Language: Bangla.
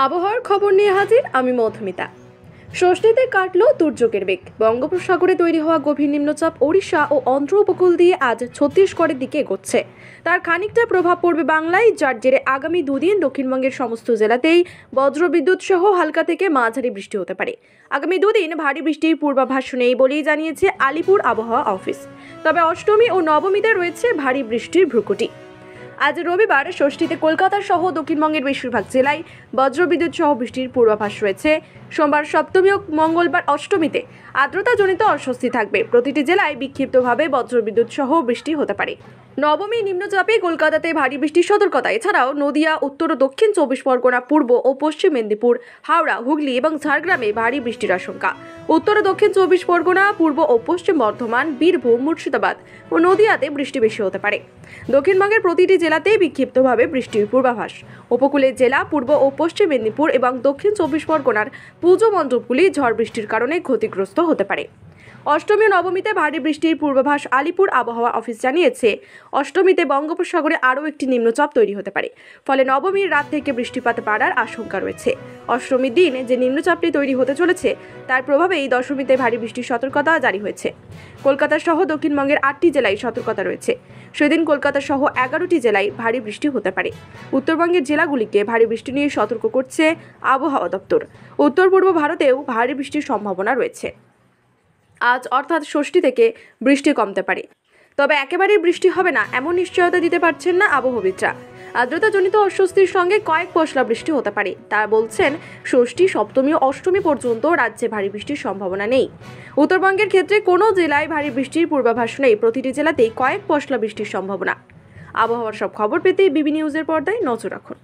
আবহাওয়ার খবর নিয়ে হাজির আমি মধুমিতা। ষষ্ঠীতে কাটলো দুর্যোগের বেগ। বঙ্গোপসাগরে তৈরি হওয়া গভীর নিম্নচাপ ওড়িশা ও অন্ধ্র উপকূল দিয়ে আজ ছত্তিশগড়ের দিকে এগোচ্ছে। তার খানিকটা প্রভাব পড়বে বাংলায়, যার জেরে আগামী দুদিন দক্ষিণবঙ্গের সমস্ত জেলাতেই বজ্রবিদ্যুৎ সহ হালকা থেকে মাঝারি বৃষ্টি হতে পারে। আগামী দুদিন ভারী বৃষ্টির পূর্বাভাস নেই বলেই জানিয়েছে আলিপুর আবহাওয়া অফিস। তবে অষ্টমী ও নবমীতে রয়েছে ভারী বৃষ্টির ভ্রুকুটি। আজ রবিবার ষষ্ঠীতে কলকাতা সহ দক্ষিণবঙ্গের বেশিরভাগ জেলায় বজ্রবিদ্যুৎ সহ বৃষ্টির পূর্বাভাস রয়েছে। সোমবার সপ্তমী ও মঙ্গলবার অষ্টমীতে আর্দ্রতাজনিত অস্বস্তি থাকবে। প্রতিটি জেলায় বিক্ষিপ্তভাবে বজ্রবিদ্যুৎ সহ বৃষ্টি হতে পারে। নবমী নিম্নচাপে কলকাতাতে ভারী বৃষ্টির সতর্কতা। এছাড়াও নদিয়া, উত্তর ও দক্ষিণ চব্বিশ পরগনা, পূর্ব ও পশ্চিম মেদিনীপুর, হাওড়া, হুগলি এবং ঝাড়গ্রামে ভারী বৃষ্টির আশঙ্কা। উত্তর ও দক্ষিণ চব্বিশ পরগনা, পূর্ব ও পশ্চিম বর্ধমান, বীরভূম, মুর্শিদাবাদ ও নদিয়াতে বৃষ্টি বেশি হতে পারে। দক্ষিণবঙ্গের প্রতিটি জেলাতেই বিক্ষিপ্তভাবে বৃষ্টির পূর্বাভাস। উপকূলের জেলা পূর্ব ও পশ্চিম মেদিনীপুর এবং দক্ষিণ চব্বিশ পরগনার পুজো মণ্ডপগুলি ঝড় বৃষ্টির কারণে ক্ষতিগ্রস্ত হতে পারে। অষ্টমী ও নবমীতে ভারী বৃষ্টির পূর্বাভাস আলিপুর আবহাওয়া অফিস জানিয়েছে। অষ্টমীতে বঙ্গোপসাগরে আরও একটি নিম্নচাপ তৈরি হতে পারে, ফলে নবমীর রাত থেকে বৃষ্টিপাত বাড়ার আশঙ্কা রয়েছে। অষ্টমীর দিন যে নিম্নচাপটি তৈরি হতে চলেছে তার প্রভাবেই দশমীতে ভারী বৃষ্টির সতর্কতা জারি হয়েছে। কলকাতা সহ দক্ষিণবঙ্গের 8টি জেলায় সতর্কতা রয়েছে। সেদিন কলকাতা সহ 11টি জেলায় ভারী বৃষ্টি হতে পারে। উত্তরবঙ্গের জেলাগুলিকে ভারী বৃষ্টি নিয়ে সতর্ক করছে আবহাওয়া দপ্তর। উত্তর পূর্ব ভারতেও ভারী বৃষ্টির সম্ভাবনা রয়েছে। আজ অর্থাৎ ষষ্ঠী থেকে বৃষ্টি কমতে পারে, তবে একেবারেই বৃষ্টি হবে না এমন নিশ্চয়তা দিতে পারছেন না আবহাওয়াবিদরা। আর্দ্রতাজনিত অস্বস্তির সঙ্গে কয়েক পশলা বৃষ্টি হতে পারে। তারা বলছেন ষষ্ঠী, সপ্তমী ও অষ্টমী পর্যন্ত রাজ্যে ভারী বৃষ্টির সম্ভাবনা নেই। উত্তরবঙ্গের ক্ষেত্রে কোনো জেলায় ভারী বৃষ্টির পূর্বাভাস নেই। প্রতিটি জেলাতেই কয়েক পশলা বৃষ্টির সম্ভাবনা। আবহাওয়ার সব খবর পেতে বিবি নিউজের পর্দায় নজর রাখুন।